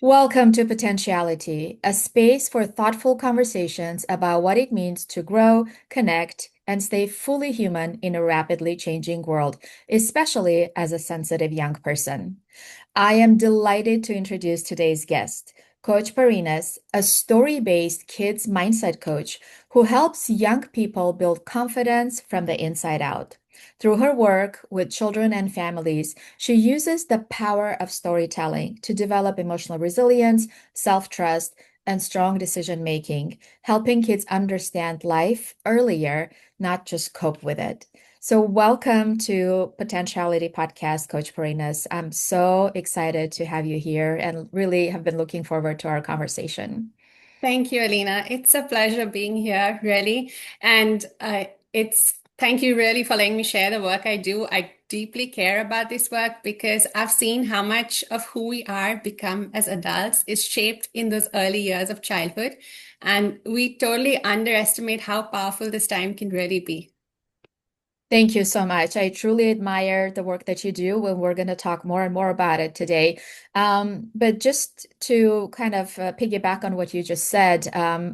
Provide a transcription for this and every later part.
Welcome to Potentiality, a space for thoughtful conversations about what it means to grow, connect, and stay fully human in a rapidly changing world, especially as a sensitive young person. I am delighted to introduce today's guest, Coach Parinaz, a story-based kids mindset coach who helps young people build confidence from the inside out. Through her work with children and families, she uses the power of storytelling to develop emotional resilience, self-trust, and strong decision making, helping kids understand life earlier, not just cope with it. So, welcome to Potentiality Podcast, Coach Parinaz. I'm so excited to have you here and really have been looking forward to our conversation. Thank you, Alina. It's a pleasure being here, really. And it's thank you really for letting me share the work I do. I deeply care about this work because I've seen how much of who we are become as adults is shaped in those early years of childhood. And we totally underestimate how powerful this time can really be. Thank you so much. I truly admire the work that you do, and we're going to talk more and more about it today. But just to kind of piggyback on what you just said,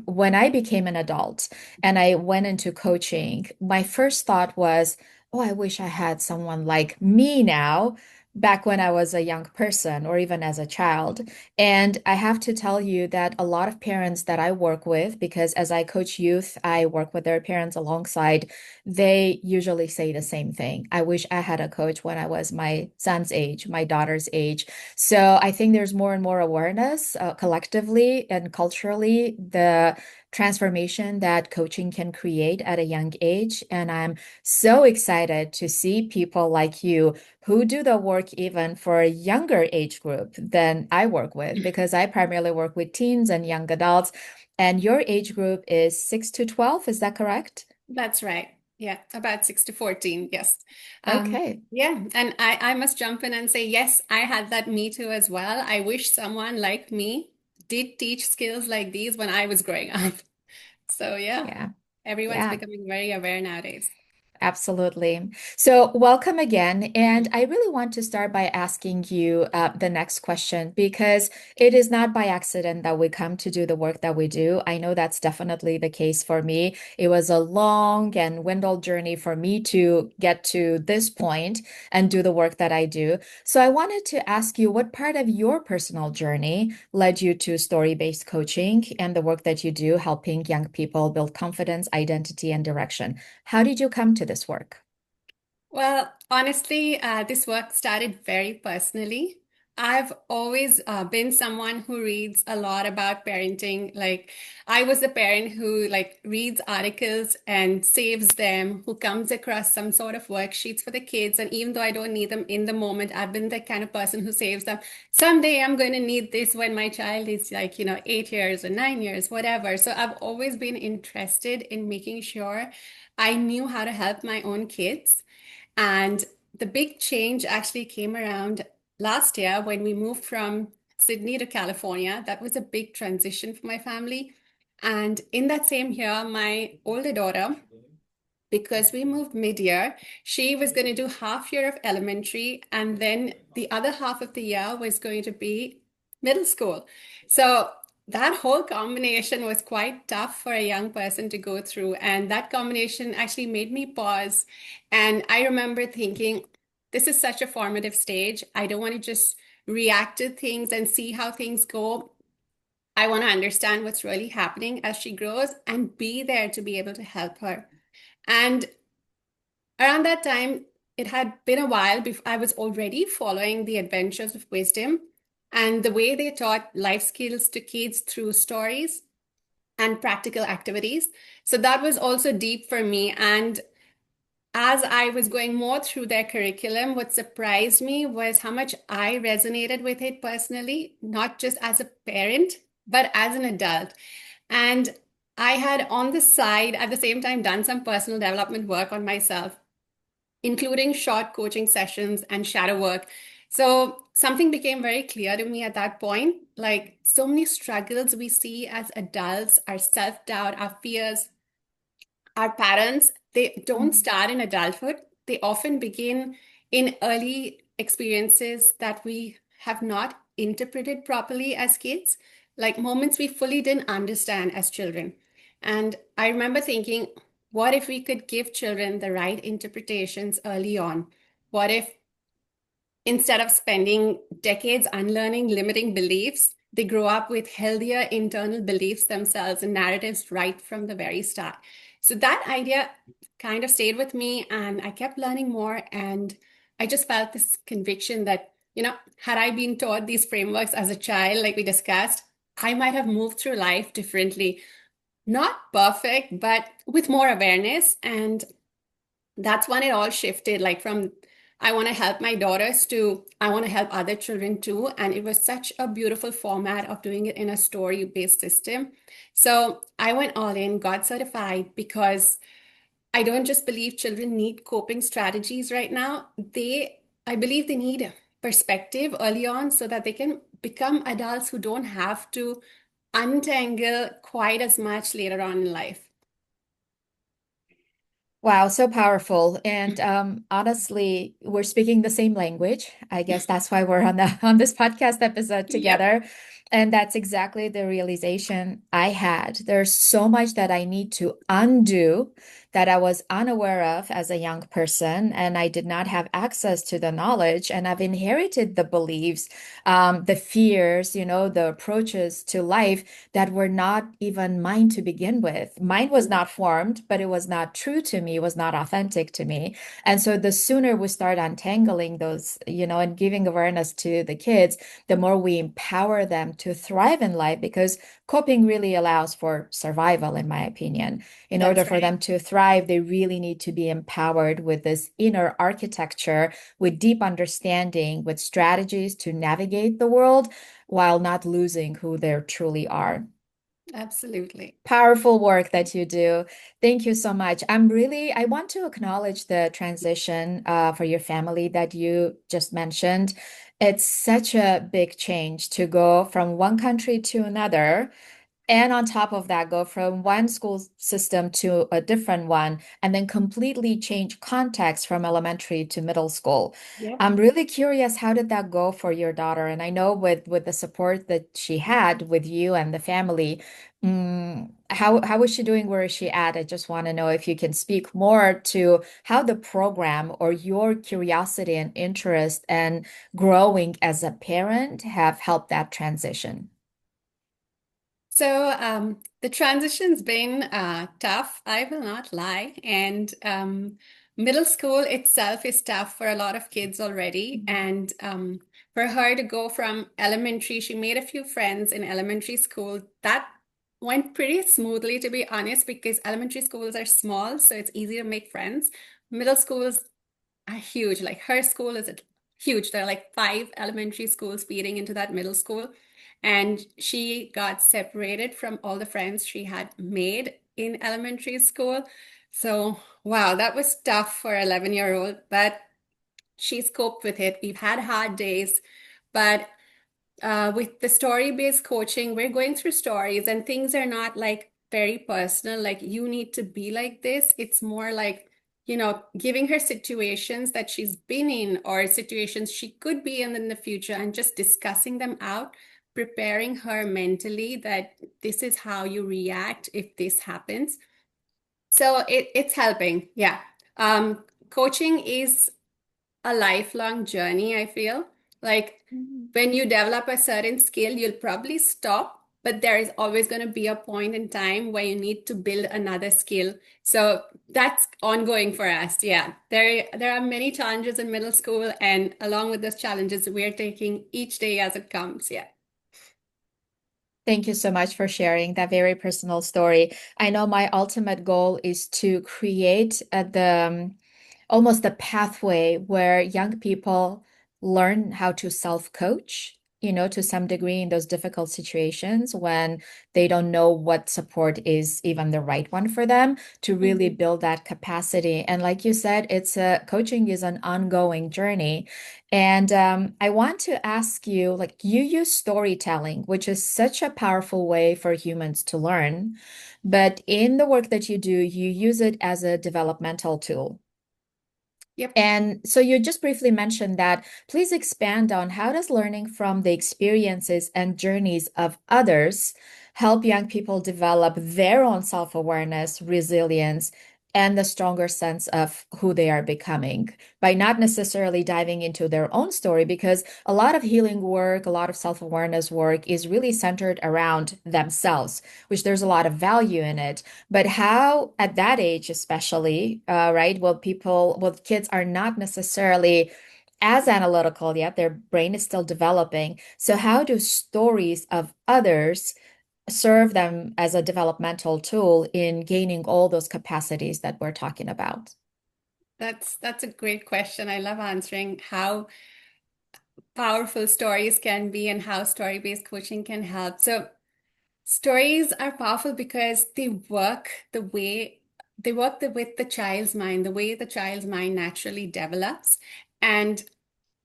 when I became an adult and I went into coaching, my first thought was, oh, I wish I had someone like me now, back when I was a young person or even as a child. And I have to tell you that a lot of parents that I work with, because as I coach youth, I work with their parents alongside, they usually say the same thing. I wish I had a coach when I was my son's age, my daughter's age. So I think there's more and more awareness collectively and culturally, the transformation that coaching can create at a young age. And I'm so excited to see people like you who do the work even for a younger age group than I work with, because I primarily work with teens and young adults. And your age group is 6 to 12, is that correct? That's right. Yeah, about 6 to 14. Yes. Okay. Yeah. And I must jump in and say, yes, I had that me too as well. I wish someone like me did teach skills like these when I was growing up. So, yeah, Yeah. everyone's Yeah. becoming very aware nowadays. Absolutely. So, welcome again. And I really want to start by asking you the next question because it is not by accident that we come to do the work that we do. I know that's definitely the case for me. It was a long and windled journey for me to get to this point and do the work that I do. So, I wanted to ask you what part of your personal journey led you to story-based coaching and the work that you do helping young people build confidence, identity, and direction. How did you come to this work? Well, honestly, this work started very personally. I've always been someone who reads a lot about parenting. Like, I was the parent who reads articles and saves them, who comes across some sort of worksheets for the kids. And even though I don't need them in the moment, I've been the kind of person who saves them. Someday I'm going to need this when my child is 8 years or 9 years, whatever. So I've always been interested in making sure I knew how to help my own kids. And the big change actually came around last year when we moved from Sydney to California. That was a big transition for my family. And in that same year, my older daughter, because we moved mid-year, she was going to do half year of elementary, and then the other half of the year was going to be middle school. So that whole combination was quite tough for a young person to go through, and that combination actually made me pause. And I remember thinking, this is such a formative stage. I don't want to just react to things and see how things go. I want to understand what's really happening as she grows and be there to be able to help her. And around that time, it had been a while before I was already following the Adventures of Wisdom and the way they taught life skills to kids through stories and practical activities. So that was also deep for me. And as I was going more through their curriculum, what surprised me was how much I resonated with it personally, not just as a parent, but as an adult. And I had on the side, at the same time, done some personal development work on myself, including short coaching sessions and shadow work. So something became very clear to me at that point. Like so many struggles we see as adults, our self-doubt, our fears, our patterns, they don't Mhm. start in adulthood. They often begin in early experiences that we have not interpreted properly as kids, like moments we fully didn't understand as children. And I remember thinking, what if we could give children the right interpretations early on? What if instead of spending decades unlearning limiting beliefs, they grow up with healthier internal beliefs themselves and narratives right from the very start? So that idea kind of stayed with me, and I kept learning more. And I just felt this conviction that, had I been taught these frameworks as a child, like we discussed, I might have moved through life differently. Not perfect, but with more awareness. And that's when it all shifted, like from I want to help my daughters to I want to help other children too. And it was such a beautiful format of doing it in a story based system. So I went all in, got certified, because I don't just believe children need coping strategies right now. I believe they need perspective early on so that they can become adults who don't have to untangle quite as much later on in life. Wow, so powerful. And honestly, we're speaking the same language. I guess that's why we're on the on this podcast episode Yep. together. And that's exactly the realization I had. There's so much that I need to undo that I was unaware of as a young person, and I did not have access to the knowledge. And I've inherited the beliefs, the fears, the approaches to life that were not even mine to begin with. Mine was not formed, but it was not true to me, it was not authentic to me. And so the sooner we start untangling those, and giving awareness to the kids, the more we empower them to thrive in life because coping really allows for survival, in my opinion. In order That's for right. them to thrive, they really need to be empowered with this inner architecture, with deep understanding, with strategies to navigate the world while not losing who they truly are. Absolutely. Powerful work that you do. Thank you so much. I want to acknowledge the transition for your family that you just mentioned. It's such a big change to go from one country to another. And on top of that, go from one school system to a different one, and then completely change context from elementary to middle school. Yep. I'm really curious, how did that go for your daughter? And I know with the support that she had with you and the family, how is she doing? Where is she at? I just want to know if you can speak more to how the program or your curiosity and interest and growing as a parent have helped that transition. So the transition's been tough, I will not lie. And middle school itself is tough for a lot of kids already. And for her to go from elementary, she made a few friends in elementary school. That went pretty smoothly, to be honest, because elementary schools are small, so it's easy to make friends. Middle schools are huge. Like her school is huge. There are like five elementary schools feeding into that middle school. And she got separated from all the friends she had made in elementary school. So, wow, that was tough for 11-year-old, but she's coped with it. We've had hard days, but with the story-based coaching, we're going through stories and things are not like very personal, like you need to be like this. It's more like, giving her situations that she's been in or situations she could be in the future and just discussing them out, preparing her mentally that this is how you react if this happens. So it's helping. Yeah. Coaching is a lifelong journey, I feel. Like when you develop a certain skill, you'll probably stop, but there is always going to be a point in time where you need to build another skill. So that's ongoing for us. Yeah. There are many challenges in middle school, and along with those challenges, we're taking each day as it comes. Yeah. Thank you so much for sharing that very personal story. I know my ultimate goal is to create almost a pathway where young people learn how to self-coach, to some degree in those difficult situations when they don't know what support is even the right one for them, to really Mhm. build that capacity. And like you said, coaching is an ongoing journey. And I want to ask you, like, you use storytelling, which is such a powerful way for humans to learn. But in the work that you do, you use it as a developmental tool. Yep. And so you just briefly mentioned that. Please expand on how does learning from the experiences and journeys of others help young people develop their own self-awareness, resilience, and the stronger sense of who they are becoming by not necessarily diving into their own story, because a lot of healing work, a lot of self-awareness work is really centered around themselves, which there's a lot of value in it. But how, at that age, especially, right? Kids are not necessarily as analytical yet, their brain is still developing. So, how do stories of others serve them as a developmental tool in gaining all those capacities that we're talking about? That's a great question. I love answering how powerful stories can be and how story-based coaching can help. So stories are powerful because with the child's mind, the way the child's mind naturally develops. And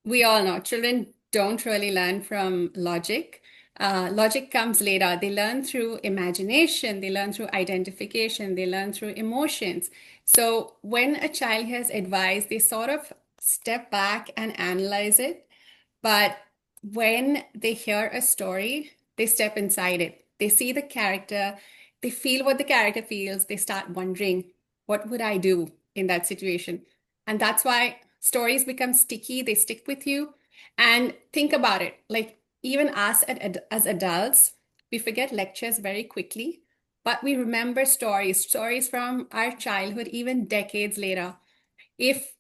we all know children don't really learn from logic. Logic comes later. They learn through imagination, they learn through identification, they learn through emotions. So when a child hears advice, they sort of step back and analyze it. But when they hear a story, they step inside it. They see the character, they feel what the character feels, they start wondering, what would I do in that situation? And that's why stories become sticky, they stick with you. And think about it, like even us as adults, we forget lectures very quickly, but we remember stories from our childhood, even decades later. If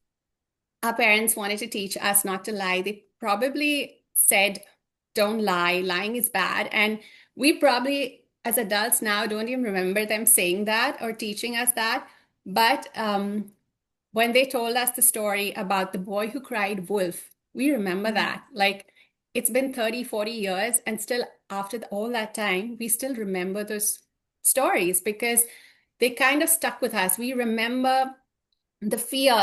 our parents wanted to teach us not to lie, they probably said, don't lie, lying is bad. And we probably, as adults now, don't even remember them saying that or teaching us that. But when they told us the story about the boy who cried wolf, we remember Mm. that. Like it's been 30, 40 years, and still after all that time, we still remember those stories because they kind of stuck with us. We remember the fear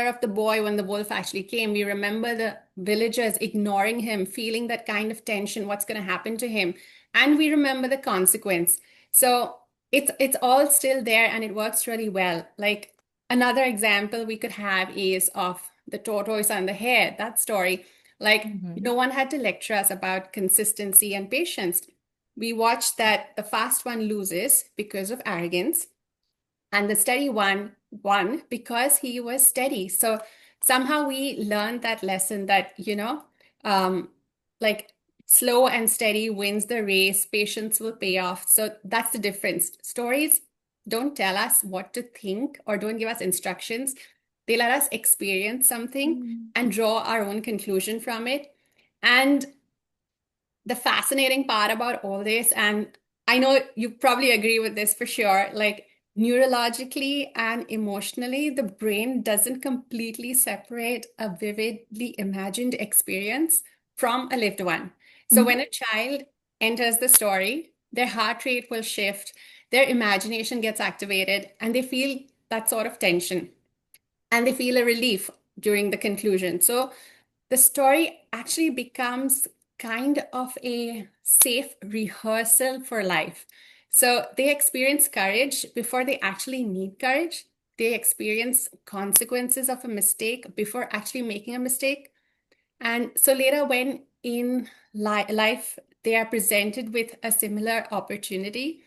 of the boy when the wolf actually came. We remember the villagers ignoring him, feeling that kind of tension, what's going to happen to him. And we remember the consequence. So it's all still there and it works really well. Like another example we could have is of the tortoise and the hare, that story. Like Mhm. no one had to lecture us about consistency and patience. We watched that the fast one loses because of arrogance and the steady one won because he was steady. So somehow we learned that lesson that, um, like slow and steady wins the race, patience will pay off. So that's the difference. Stories don't tell us what to think or don't give us instructions. They let us experience something Mm. and draw our own conclusion from it. And the fascinating part about all this, and I know you probably agree with this for sure, like neurologically and emotionally, the brain doesn't completely separate a vividly imagined experience from a lived one. So Mhm. when a child enters the story, their heart rate will shift, their imagination gets activated, and they feel that sort of tension and they feel a relief during the conclusion. So the story actually becomes kind of a safe rehearsal for life. So they experience courage before they actually need courage. They experience consequences of a mistake before actually making a mistake. And so later, when in life they are presented with a similar opportunity,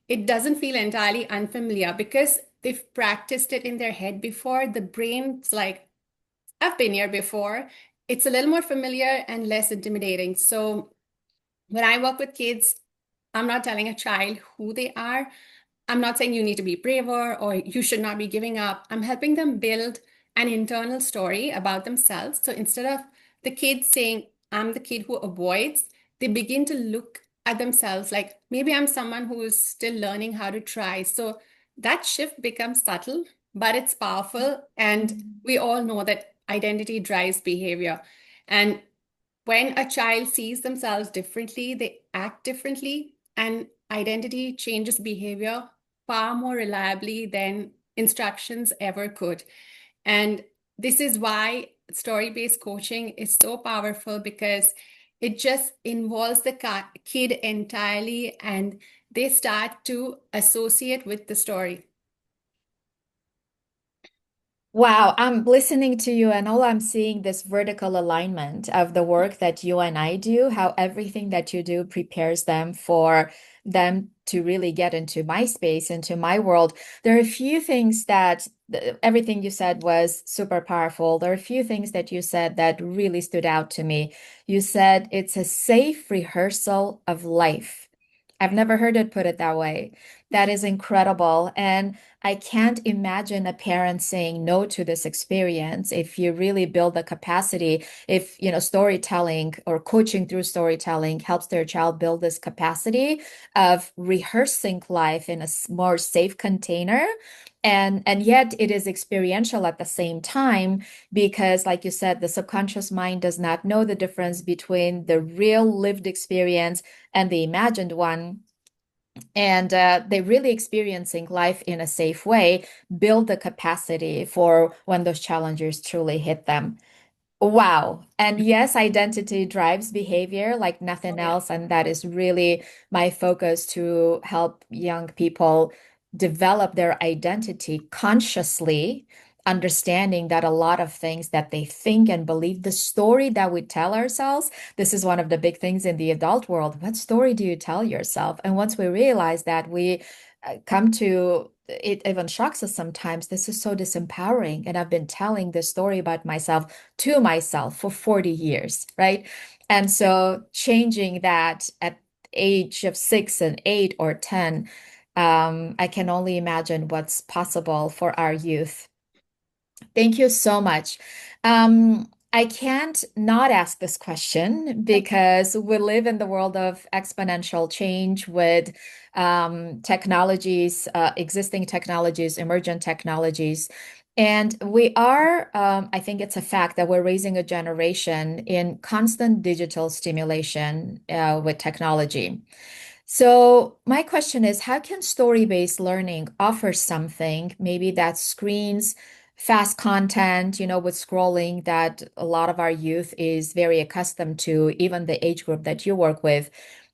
it doesn't feel entirely unfamiliar because they've practiced it in their head before. The brain's like, I've been here before. It's a little more familiar and less intimidating. So when I work with kids, I'm not telling a child who they are. I'm not saying you need to be braver or you should not be giving up. I'm helping them build an internal story about themselves. So instead of the kid saying, I'm the kid who avoids, they begin to look at themselves like maybe I'm someone who is still learning how to try. So that shift becomes subtle, but it's powerful. And Mm. we all know that identity drives behavior. And when a child sees themselves differently, they act differently, and identity changes behavior far more reliably than instructions ever could. And this is why story-based coaching is so powerful because it just involves the kid entirely and they start to associate with the story. Wow, I'm listening to you, and all I'm seeing this vertical alignment of the work that you and I do, how everything that you do prepares them for them to really get into my space, into my world. There are a few things that everything you said was super powerful. There are a few things that you said that really stood out to me. You said it's a safe rehearsal of life. I've never heard it put it that way. That is incredible. And I can't imagine a parent saying no to this experience if you really build the capacity, if, storytelling or coaching through storytelling helps their child build this capacity of rehearsing life in a more safe container. And yet it is experiential at the same time because, like you said, the subconscious mind does not know the difference between the real lived experience and the imagined one. And they're really experiencing life in a safe way, build the capacity for when those challenges truly hit them. Wow. And yes, identity drives behavior like Oh, nothing yeah. else. And that is really my focus to help young people develop their identity consciously, understanding that a lot of things that they think and believe, the story that we tell ourselves, this is one of the big things in the adult world. What story do you tell yourself? And once we realize that, we come to it even shocks us sometimes. This is so disempowering. And I've been telling this story about myself to myself for 40 years, right? And Yeah. so changing that at age of 6 and 8 or 10, I can only imagine what's possible for our youth. Thank you so much. I can't not ask this question Okay. because we live in the world of exponential change with technologies, existing technologies, emergent technologies. And we are, I think it's a fact that we're raising a generation in constant digital stimulation with technology. So my question is, how can story-based learning offer something maybe that screens fast content, with scrolling that a lot of our youth is very accustomed to, even the age group that you work with,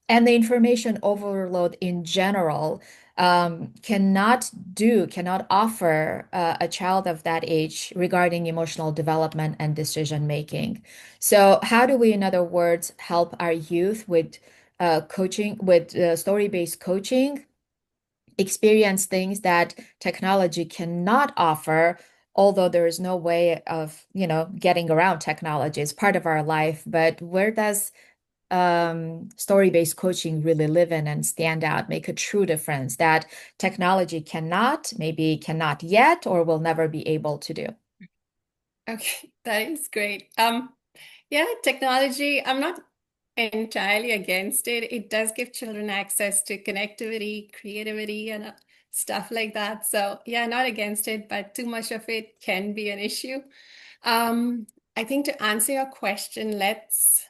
and the information overload in general cannot offer a child of that age regarding emotional development and decision making. So how do we, in other words, help our youth with coaching, with story-based coaching, experience things that technology cannot offer, although there is no way of, getting around technology. It's part of our life, but where does story-based coaching really live in and stand out, make a true difference that technology cannot, maybe cannot yet, or will never be able to do? Okay, that is great. Yeah, technology, I'm not entirely against it. It does give children access to connectivity, creativity, and stuff like that. So, yeah, not against it, but too much of it can be an issue. Um, I think to answer your question, let's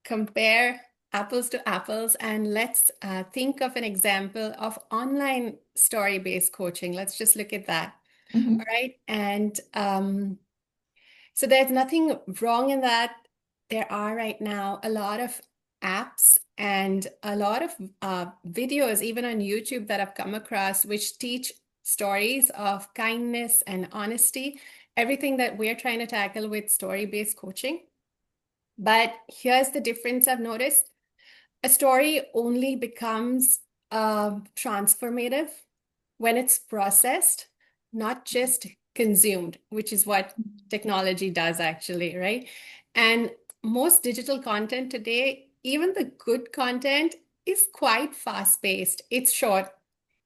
compare apples to apples and let's think of an example of online story-based coaching. Let's just look at that. All Mhm. right. And so there's nothing wrong in that. There are right now a lot of apps and a lot of videos, even on YouTube, that I've come across, which teach stories of kindness and honesty, everything that we're trying to tackle with story-based coaching. But here's the difference I've noticed. A story only becomes transformative when it's processed, not just consumed, which is what technology does actually, right? And most digital content today, even the good content, is quite fast-paced. It's short,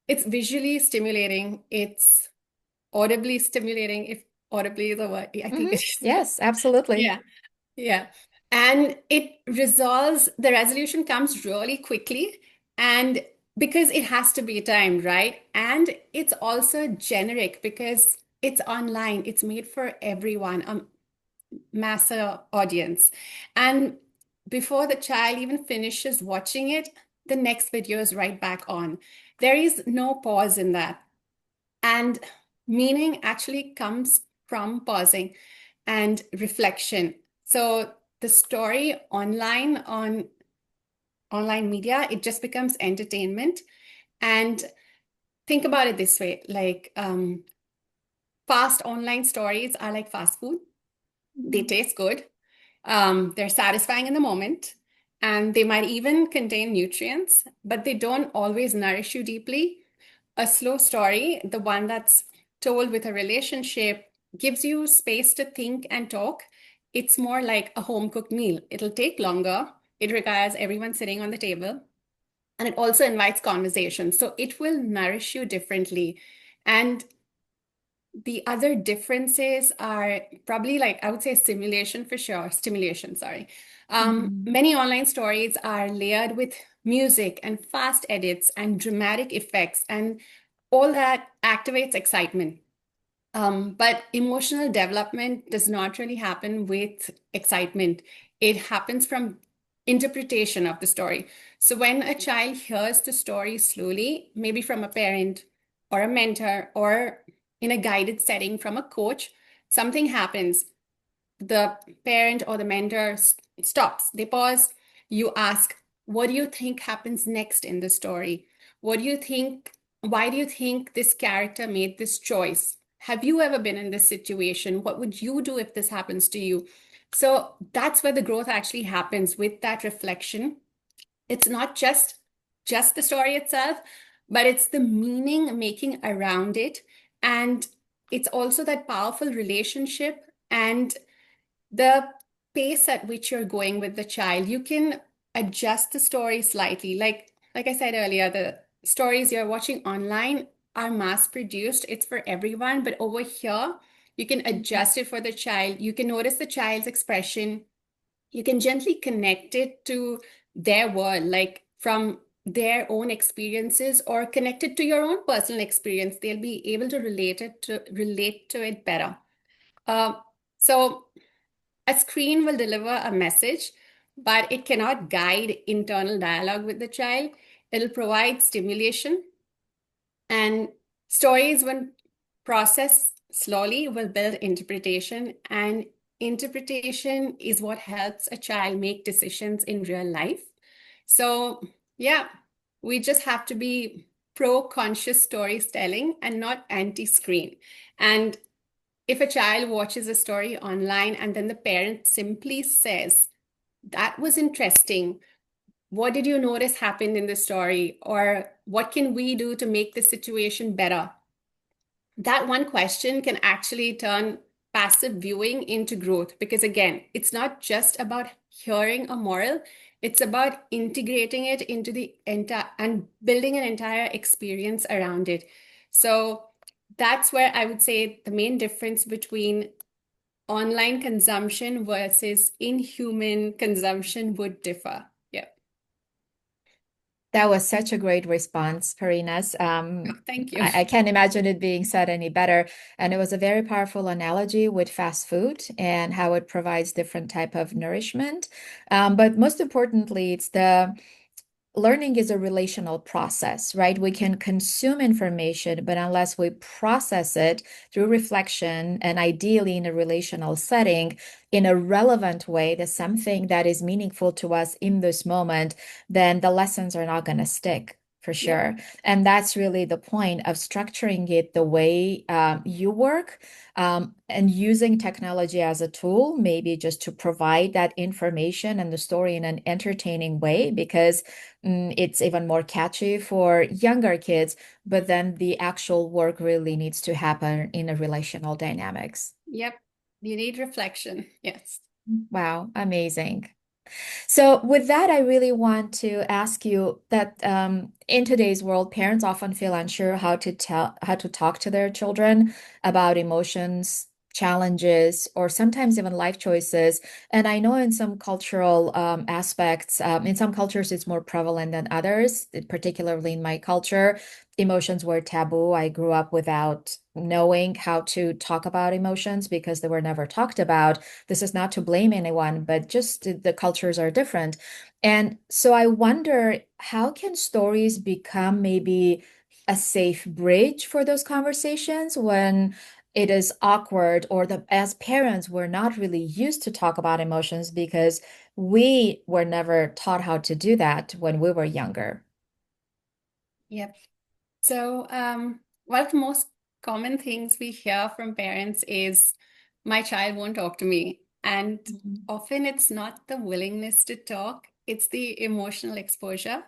it's visually stimulating, it's audibly stimulating, if audibly is a word, I think it is. Yes, absolutely. Yeah. Yeah. And the resolution comes really quickly. And because it has to be timed, right? And it's also generic because it's online, it's made for everyone, a massive audience. And before the child even finishes watching it, the next video is right back on. There is no pause in that. And meaning actually comes from pausing and reflection. So the story on online media, it just becomes entertainment. And think about it this way, like fast online stories are like fast food. They Mhm. taste good. They're satisfying in the moment, and they might even contain nutrients, but they don't always nourish you deeply. A slow story, the one that's told with a relationship, gives you space to think and talk. It's more like a home cooked meal. It'll take longer. It requires everyone sitting on the table, and it also invites conversation. So it will nourish you differently. And the other differences are probably like I would say stimulation for sure. Stimulation, sorry. Mhm. Many online stories are layered with music and fast edits and dramatic effects, and all that activates excitement. But emotional development does not really happen with excitement. It happens from interpretation of the story. So when a child hears the story slowly, maybe from a parent or a mentor or in a guided setting from a coach, something happens. The parent or the mentor stops. They pause. You ask, what do you think happens next in the story? What do you think? Why do you think this character made this choice? Have you ever been in this situation? What would you do if this happens to you? So that's where the growth actually happens with that reflection. It's not just the story itself, but it's the meaning making around it. And it's also that powerful relationship and the pace at which you're going with the child. You can adjust the story slightly. Like I said earlier, the stories you're watching online are mass produced. It's for everyone, but over here, you can adjust it for the child. You can notice the child's expression. You can gently connect it to their world, like from their own experiences or connect it to your own personal experience. They'll be able to relate to it better. Uh, so a screen will deliver a message, but it cannot guide internal dialogue with the child. It'll provide stimulation, and stories, when processed slowly, will build interpretation. And interpretation is what helps a child make decisions in real life. So, yeah, we just have to be pro conscious storytelling and not anti screen. And if a child watches a story online and then the parent simply says, that was interesting. What did you notice happened in the story? Or what can we do to make the situation better? That one question can actually turn passive viewing into growth because, again, it's not just about hearing a moral, it's about integrating it into the entire and building an entire experience around it. So, that's where I would say the main difference between online consumption versus inhuman consumption would differ. Yeah. That was such a great response, Parinaz. Oh, thank you. I can't imagine it being said any better. And it was a very powerful analogy with fast food and how it provides different type of nourishment. But most importantly, it's the learning is a relational process, right? We can consume information, but unless we process it through reflection and ideally in a relational setting in a relevant way, that's something that is meaningful to us in this moment, then the lessons are not going to stick. For Yep. sure. And that's really the point of structuring it the way you work and using technology as a tool, maybe just to provide that information and the story in an entertaining way, because it's even more catchy for younger kids, but then the actual work really needs to happen in a relational dynamics. Yep. You need reflection. Yes. Wow, amazing. So, with that, I really want to ask you that in today's world, parents often feel unsure how to talk to their children about emotions, challenges, or sometimes even life choices. And I know in some cultural aspects, in some cultures, it's more prevalent than others, particularly in my culture. Emotions were taboo. I grew up without knowing how to talk about emotions because they were never talked about. This is not to blame anyone, but just the cultures are different. And so I wonder, how can stories become maybe a safe bridge for those conversations when it is awkward, or the as parents we're not really used to talk about emotions because we were never taught how to do that when we were younger. Yep. So, well, for most common things we hear from parents is, my child won't talk to me. And Mhm. often it's not the willingness to talk, it's the emotional exposure.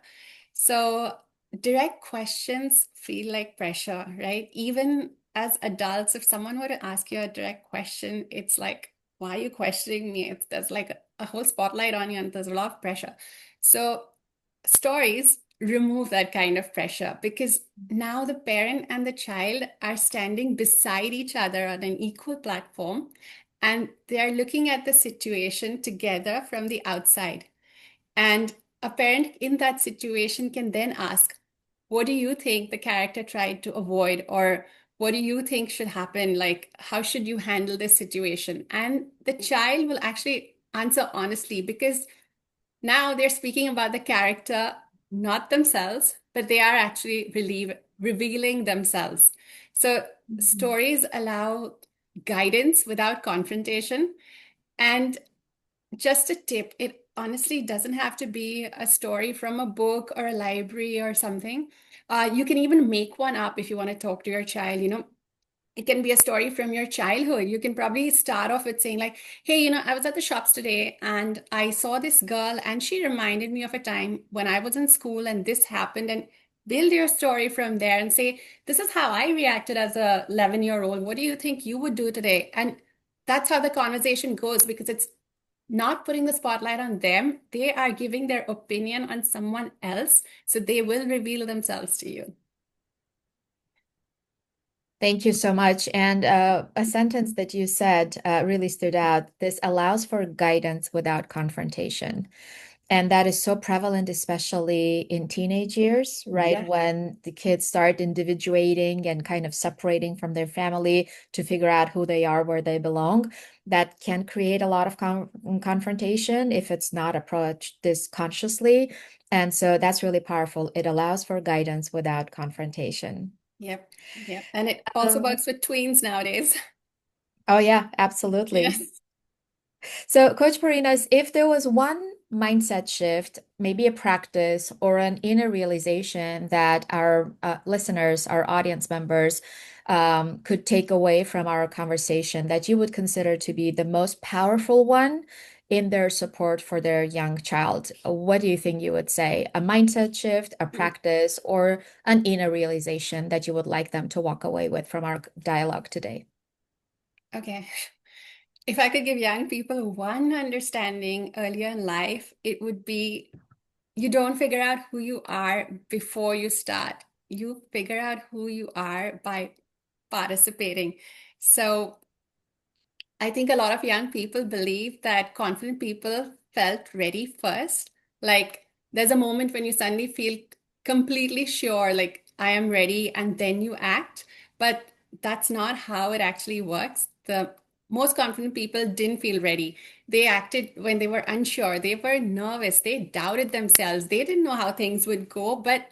So direct questions feel like pressure, right? Even as adults, if someone were to ask you a direct question, it's like, why are you questioning me? There's like a whole spotlight on you and there's a lot of pressure. So stories remove that kind of pressure because now the parent and the child are standing beside each other on an equal platform and they are looking at the situation together from the outside. And a parent in that situation can then ask, what do you think the character tried to avoid? Or what do you think should happen? Like, how should you handle this situation? And the child will actually answer honestly because now they're speaking about the character, not themselves, but they are actually revealing themselves. So Mhm. stories allow guidance without confrontation. And just a tip, it honestly doesn't have to be a story from a book or a library or something. You can even make one up if you want to talk to your child. It can be a story from your childhood. You can probably start off with saying, like, hey, I was at the shops today and I saw this girl and she reminded me of a time when I was in school and this happened. And build your story from there and say, this is how I reacted as a 11-year-old. What do you think you would do today? And that's how the conversation goes because it's not putting the spotlight on them. They are giving their opinion on someone else. So they will reveal themselves to you. Thank you so much. And a sentence that you said really stood out. This allows for guidance without confrontation. And that is so prevalent, especially in teenage years, right? Yeah. When the kids start individuating and kind of separating from their family to figure out who they are, where they belong. That can create a lot of confrontation if it's not approached this consciously. And so that's really powerful. It allows for guidance without confrontation. Yep. Yep. And it also Um, works with tweens nowadays. oh, yeah, absolutely. Yes. So, Coach Parinaz, if there was one mindset shift, maybe a practice or an inner realization that our listeners, our audience members, could take away from our conversation that you would consider to be the most powerful one in their support for their young child, what do you think you would say? A mindset shift, a practice, or an inner realization that you would like them to walk away with from our dialogue today? Okay. If I could give young people one understanding earlier in life, it would be you don't figure out who you are before you start. You figure out who you are by participating. So I think a lot of young people believe that confident people felt ready first. Like there's a moment when you suddenly feel completely sure, like I am ready, and then you act. But that's not how it actually works. The most confident people didn't feel ready. They acted when they were unsure. They were nervous. They doubted themselves. They didn't know how things would go, but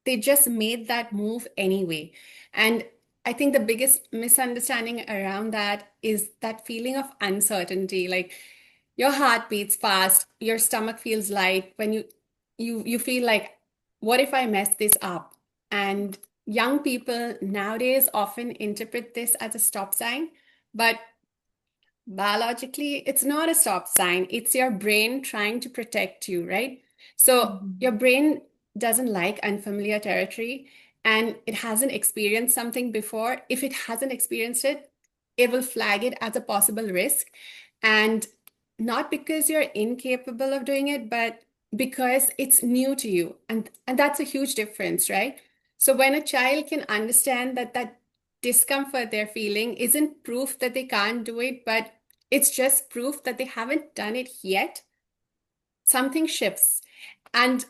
they just made that move anyway. And I think the biggest misunderstanding around that is that feeling of uncertainty. Like your heart beats fast, your stomach feels light when you feel like, what if I mess this up? And young people nowadays often interpret this as a stop sign, but biologically, it's not a stop sign. It's your brain trying to protect you, right? So your Mhm. brain doesn't like unfamiliar territory and it hasn't experienced something before. If it hasn't experienced it, it will flag it as a possible risk. And not because you're incapable of doing it, but because it's new to you. And that's a huge difference, right? So when a child can understand that discomfort they're feeling isn't proof that they can't do it, but it's just proof that they haven't done it yet, something shifts. And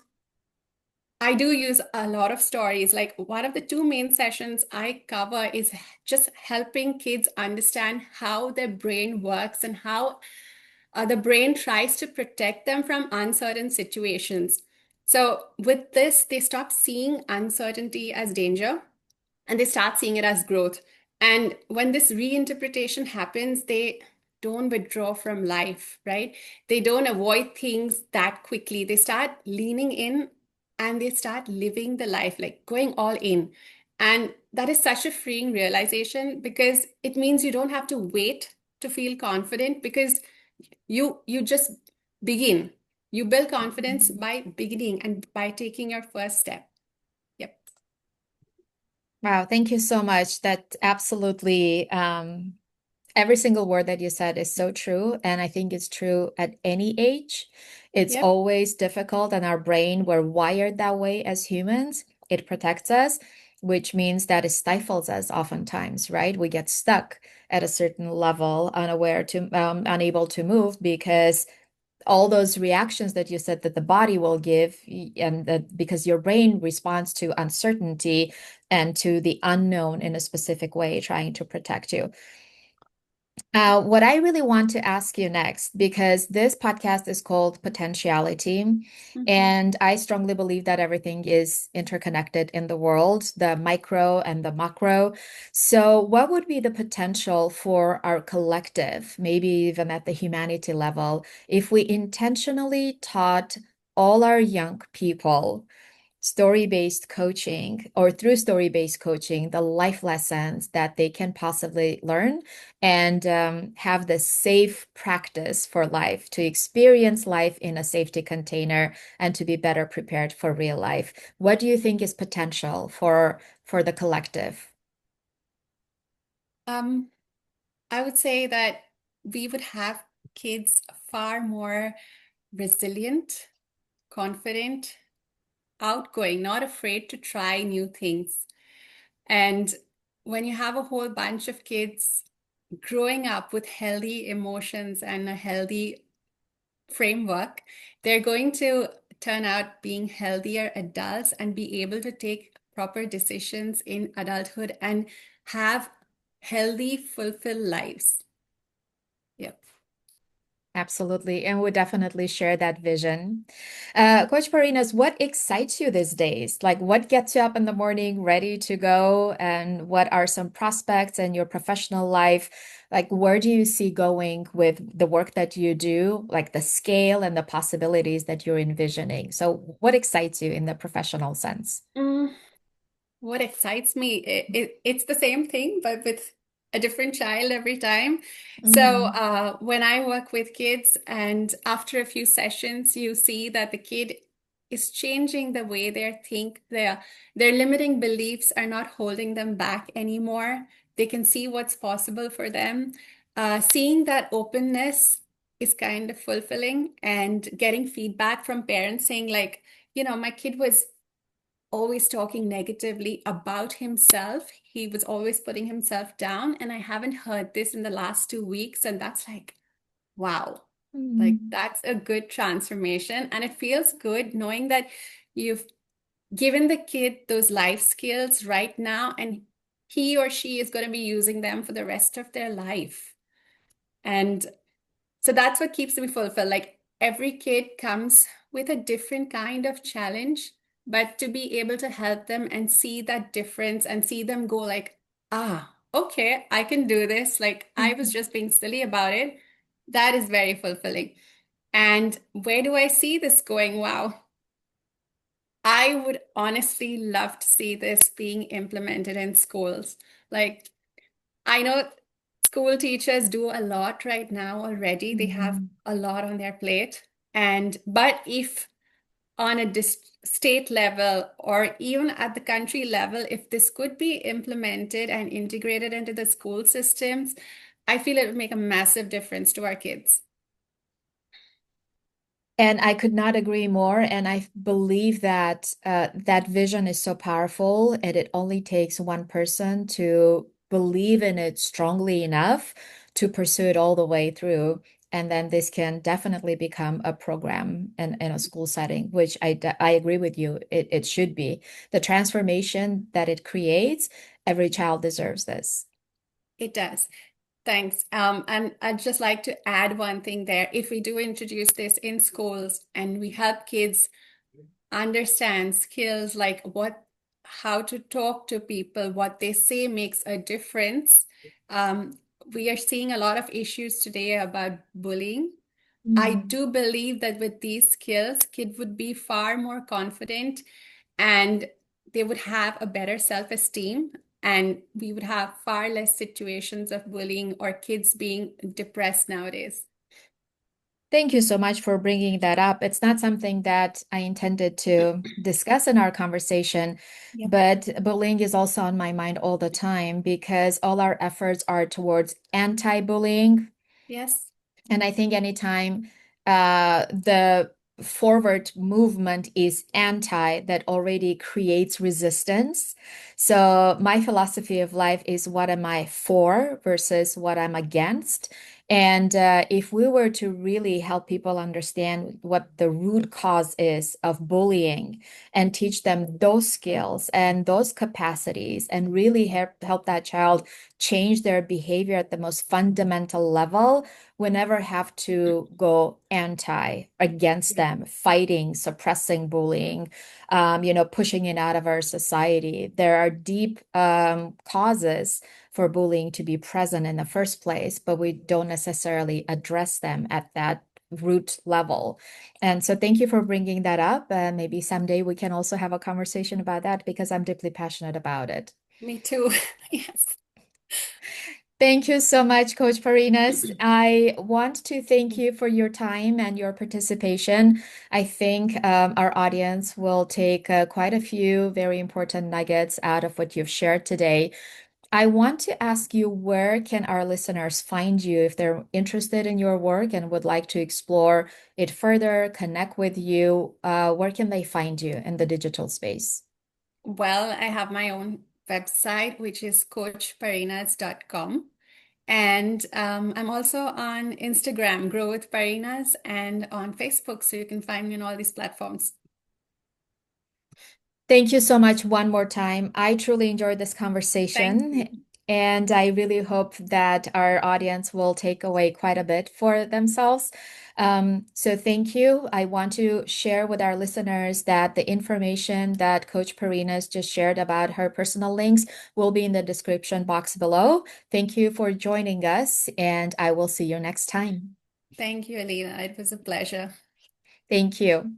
I do use a lot of stories. Like one of the two main sessions I cover is just helping kids understand how their brain works and how the brain tries to protect them from uncertain situations. So, with this, they stop seeing uncertainty as danger and they start seeing it as growth. And when this reinterpretation happens, they don't withdraw from life, right? They don't avoid things that quickly. They start leaning in and they start living the life, like going all in. And that is such a freeing realization because it means you don't have to wait to feel confident because you just begin. You build confidence Mhm. by beginning and by taking your first step. Yep. Wow, thank you so much. That absolutely, every single word that you said is so true. And I think it's true at any age. It's Yep. always difficult, and our brain, we're wired that way as humans. It protects us, which means that it stifles us oftentimes, right? We get stuck at a certain level, unable to move because all those reactions that you said that the body will give, and that because your brain responds to uncertainty and to the unknown in a specific way, trying to protect you. What I really want to ask you next, because this podcast is called Potentiality, Mhm. and I strongly believe that everything is interconnected in the world, the micro and the macro. So, what would be the potential for our collective, maybe even at the humanity level, if we intentionally taught all our young people story-based coaching, or through story-based coaching, the life lessons that they can possibly learn, and have the safe practice for life, to experience life in a safety container and to be better prepared for real life? What do you think is potential for the collective? Um, I would say that we would have kids far more resilient, confident, outgoing, not afraid to try new things. And when you have a whole bunch of kids growing up with healthy emotions and a healthy framework, they're going to turn out being healthier adults and be able to take proper decisions in adulthood and have healthy, fulfilled lives. Yep. Absolutely. And we definitely share that vision. Coach Parinaz, what excites you these days? Like, what gets you up in the morning ready to go? And what are some prospects in your professional life? Like, where do you see going with the work that you do, like the scale and the possibilities that you're envisioning? So, what excites you in the professional sense? Mm, what excites me, it's the same thing, but with a different child every time. So Mhm. when I work with kids, and after a few sessions, you see that the kid is changing the way they think. Their limiting beliefs are not holding them back anymore. They can see what's possible for them. Seeing that openness is kind of fulfilling, and getting feedback from parents saying like, my kid was always talking negatively about himself. He was always putting himself down. And I haven't heard this in the last 2 weeks. And that's like, wow, like Mhm. that's a good transformation. And it feels good knowing that you've given the kid those life skills right now, and he or she is going to be using them for the rest of their life. And so that's what keeps me fulfilled. Like every kid comes with a different kind of challenge, but to be able to help them and see that difference and see them go like, okay, I can do this. Like I was Mhm. just being silly about it. That is very fulfilling. And where do I see this going? Wow. I would honestly love to see this being implemented in schools. Like I know school teachers do a lot right now already. They have Mhm. a lot on their plate. And but if on a state level or even at the country level, if this could be implemented and integrated into the school systems, I feel it would make a massive difference to our kids. And I could not agree more. And I believe that that vision is so powerful, and it only takes one person to believe in it strongly enough to pursue it all the way through. And then this can definitely become a program in a school setting, which I agree with you. It should be. The transformation that it creates, every child deserves this. It does. Thanks. And I'd just like to add one thing there. If we do introduce this in schools and we help kids understand skills like how to talk to people, what they say makes a difference. Um, we are seeing a lot of issues today about bullying. I Mm. do believe that with these skills, kid would be far more confident and they would have a better self-esteem, and we would have far less situations of bullying or kids being depressed nowadays. Thank you so much for bringing that up. It's not something that I intended to discuss in our conversation, Yep. but bullying is also on my mind all the time because all our efforts are towards anti-bullying. Yes. And I think anytime the forward movement is anti, that already creates resistance. So my philosophy of life is what am I for versus what I'm against. And if we were to really help people understand what the root cause is of bullying and teach them those skills and those capacities and really help that child change their behavior at the most fundamental level, we never have to go anti against Yeah. them, fighting, suppressing bullying, pushing it out of our society. There are deep causes for bullying to be present in the first place, but we don't necessarily address them at that root level. And so thank you for bringing that up. Maybe someday we can also have a conversation about that because I'm deeply passionate about it. Me too. Yes. Thank you so much, Coach Parinaz. I want to thank you for your time and your participation. I think our audience will take quite a few very important nuggets out of what you've shared today. I want to ask you, where can our listeners find you if they're interested in your work and would like to explore it further, connect with you? Where can they find you in the digital space? Well, I have my own website, which is coachparinaz.com. And I'm also on Instagram, Grow with Parinaz, and on Facebook. So you can find me on all these platforms. Thank you so much one more time. I truly enjoyed this Thank you. conversation, and I really hope that our audience will take away quite a bit for themselves. So thank you. I want to share with our listeners that the information that Coach Parinas just shared about her personal links will be in the description box below. Thank you for joining us, and I will see you next time. Thank you, Alina. It was a pleasure. Thank you.